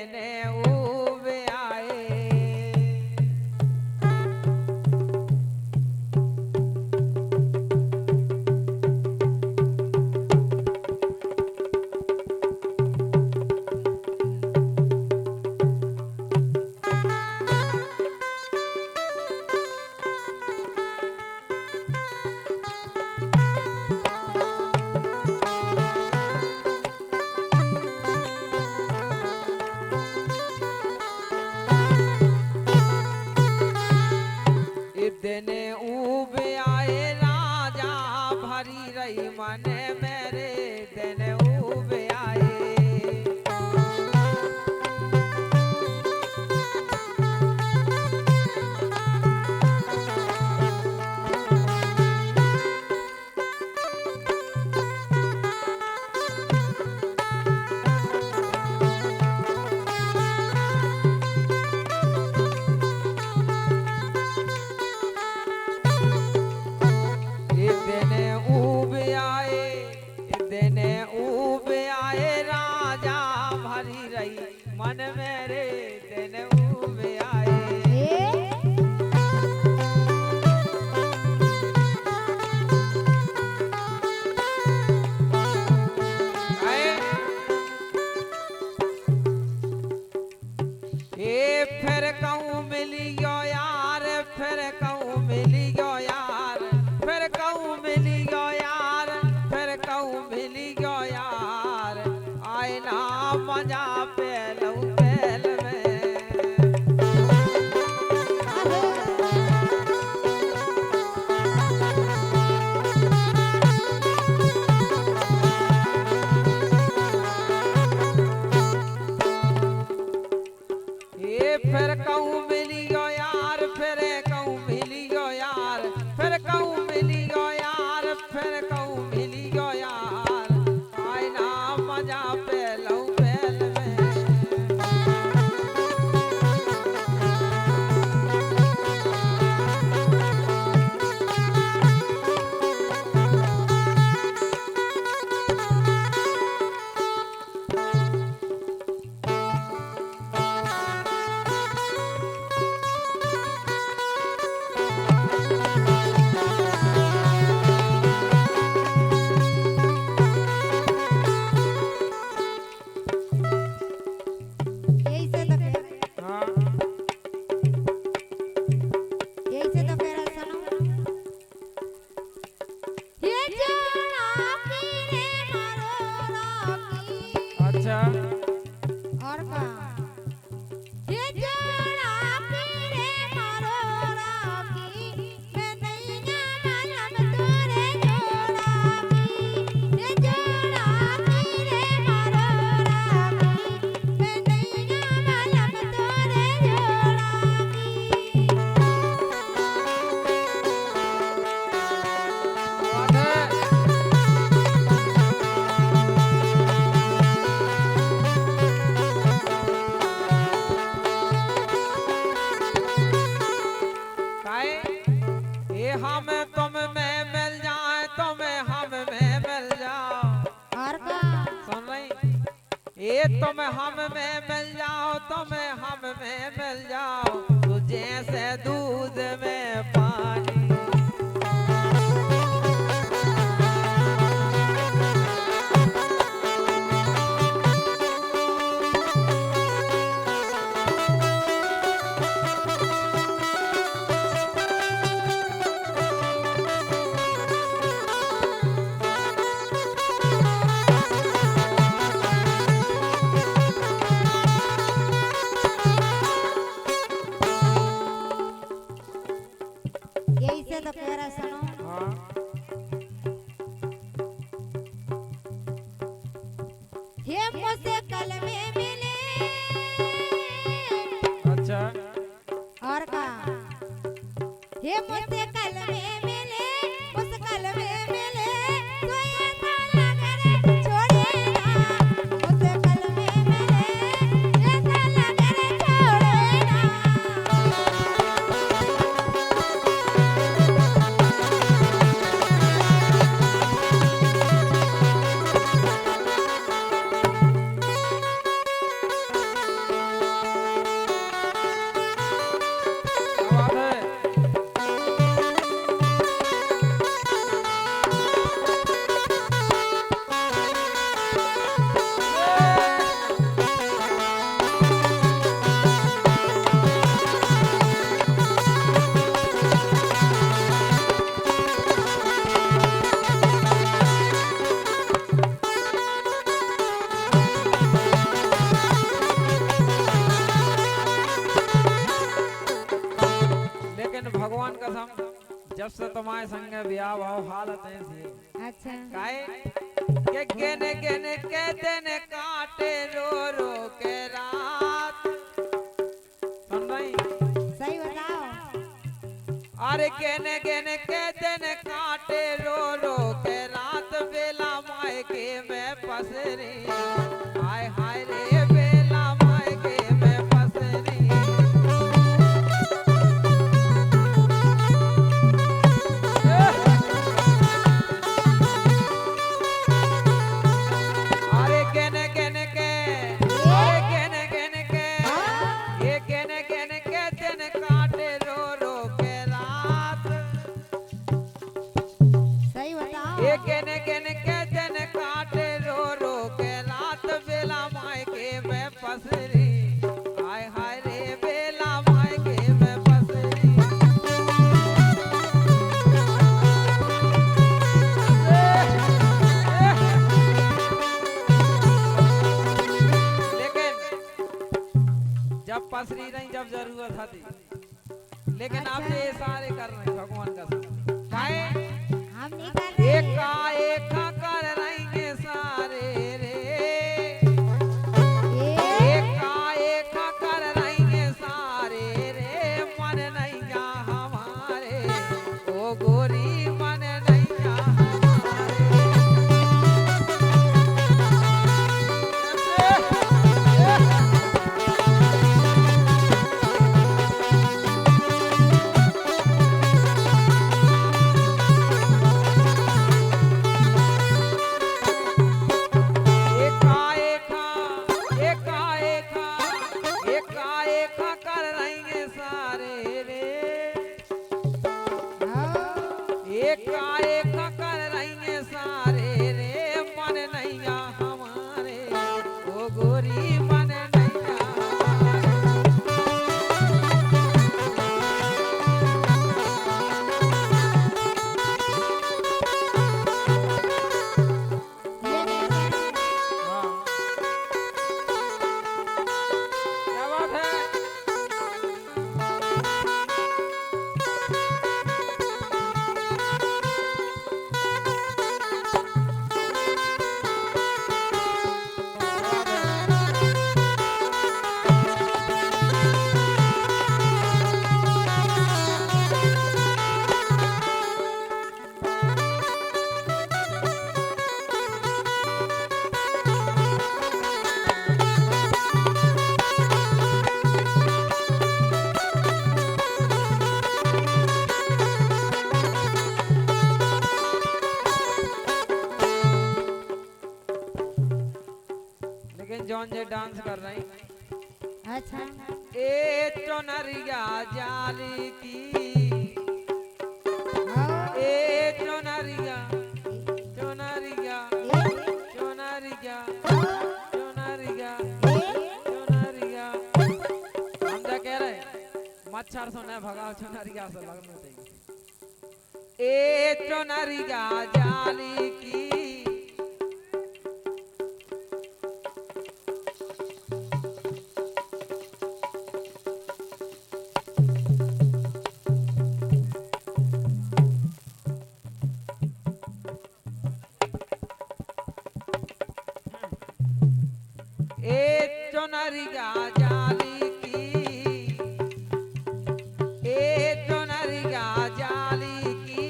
देने उबे आए। देने उबे आए राजा भरी रही मन मेरे देने उबे आए। देने उबे आए देने उबे आए राजा भरी रही मन मेरे देने उबे आए। ए फिर कहूँ मिली गयो यार फिर कहूँ मिली गयो यार फिर कहूँ मिली गयो यार फिर कहूँ मिली गयो यार आए ना मजा पहलू पहल में। ये फिर कहूँ मिली गयो यार फिर कहूँ मिली गयो यार फिर कहूँ मिली गयो यार फिर कहूँ मिली गयो यार आए ना मजा पहलू पहल में। अच्छा और का ये जोड़ा पीरे मारो राखी मैं नहीं मालूम तोरे जोड़ा की ये जोड़ा पीरे मारो राखी मैं नहीं मालूम तोरे हम तुम में मिल जाए तुम हम में मिल जाओ। और का सुन रही ये तुम हम में मिल जाओ तुम हम में मिल जाओ तू जैसे दूध में पानी। यही से तो कह रहा सुनो हाँ ये मुझसे कल में मिले। अच्छा और का ये मुझसे कल में मिले उस कल में मिले तो ये साला करे छोड़े ना मुझसे कल में मिले ये साला करे छोड़े ना। कसम जब से तुम्हारे संग ब्याह भाव हालत ऐसी अच्छा काहे के गेने गेने के दिन काटे रो रो के रात सुन रही सही बताओ। अरे गेने गेने के दिन काटे रो रो के रात बेला मायके में पसरी हाय हाय रे बेला मायके में पसरी अरे गेने गेने के अरे गेने गेने के ये गेने गेने के दिन काटे रो रो के रात सही बताओ। ये गेने गेने के दिन काटे रो रो के रात बेला मायके में पसरी हाय हाय रे बेला मायके में पसरी लेकिन जब पसरी नहीं जब जरूरत थी लेकिन आप ये सारे कर रहे हैं भगवान का साथ काहे हम नहीं कर रहे। एक कर रहेंगे सारे रे ये एक कर रहेंगे सारे रे मन नहीं जा हमारे ओ गोरी मन नहीं जा एक कर रहेंगे सारे रे एक कर रहेंगे सारे रे मन नहीं आ हमारे ओ गोरी मन नहीं आ हमारे ये नहीं कर रहे। वाह क्या बात है लेकिन जॉन जे डांस कर रही अच्छा ए चोनरिया जाली की ये चोनरिया चोनरिया चोनरिया चोनरिया चोनरिया हम क्या कह रहे मच्छर सोने भगाओ चोनरिया से लगने चाहिए ए चोनरिया जाली की ए चोनरिया जाली की ए चोनरिया जाली की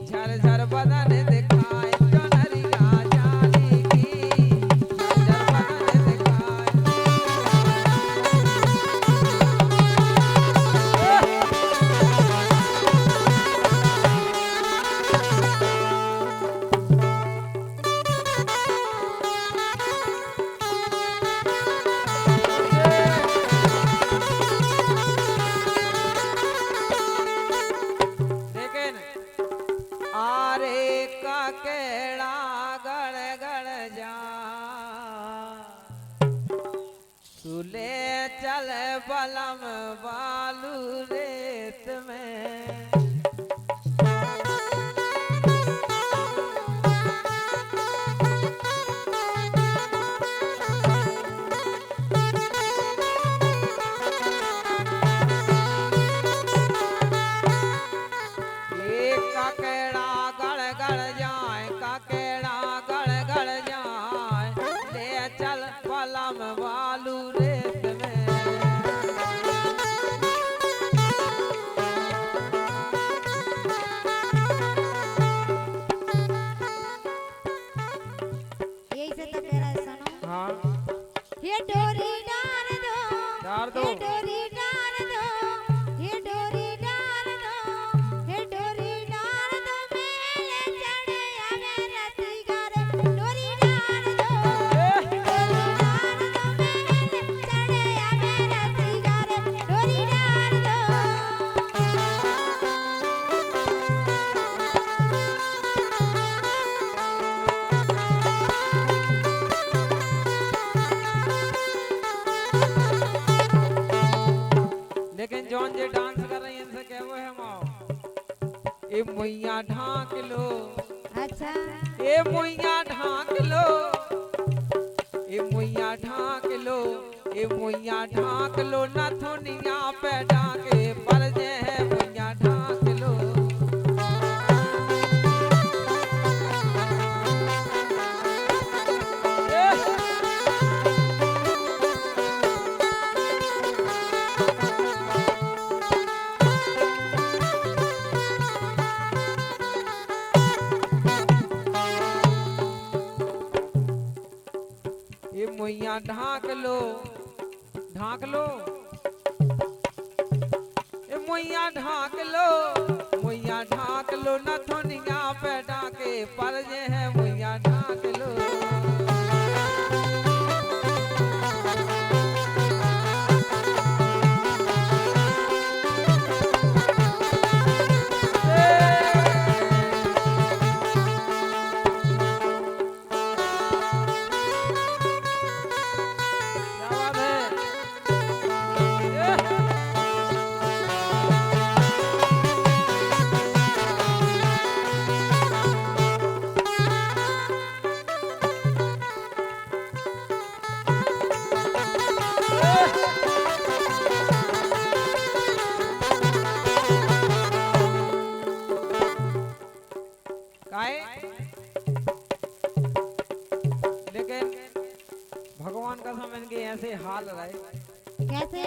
झरझर बदन दिखाए चोनरिया जाली की झरझर बदन दिखाए लेकिन आरे का केड़ा गड़ गड़ जा सुले चल बलम बालू रेत में जवान जे डांस कर रही हैं इनसे कहवो है माओ ए मोइया ढाक लो अच्छा ए मोइया ढाक लो ए मोइया ढाक लो ए मोइया ढाक लो नथुनिया पे डाके पर जे है मोइया ढाक लो ए मोइया ढाक लो ए मोइया ढाक लो नथुनिया पे डाके पर जे है मोइया ढाक लो क्या बात है काहे लेकिन भगवान का समय इनके ऐसे हाल रहे कैसे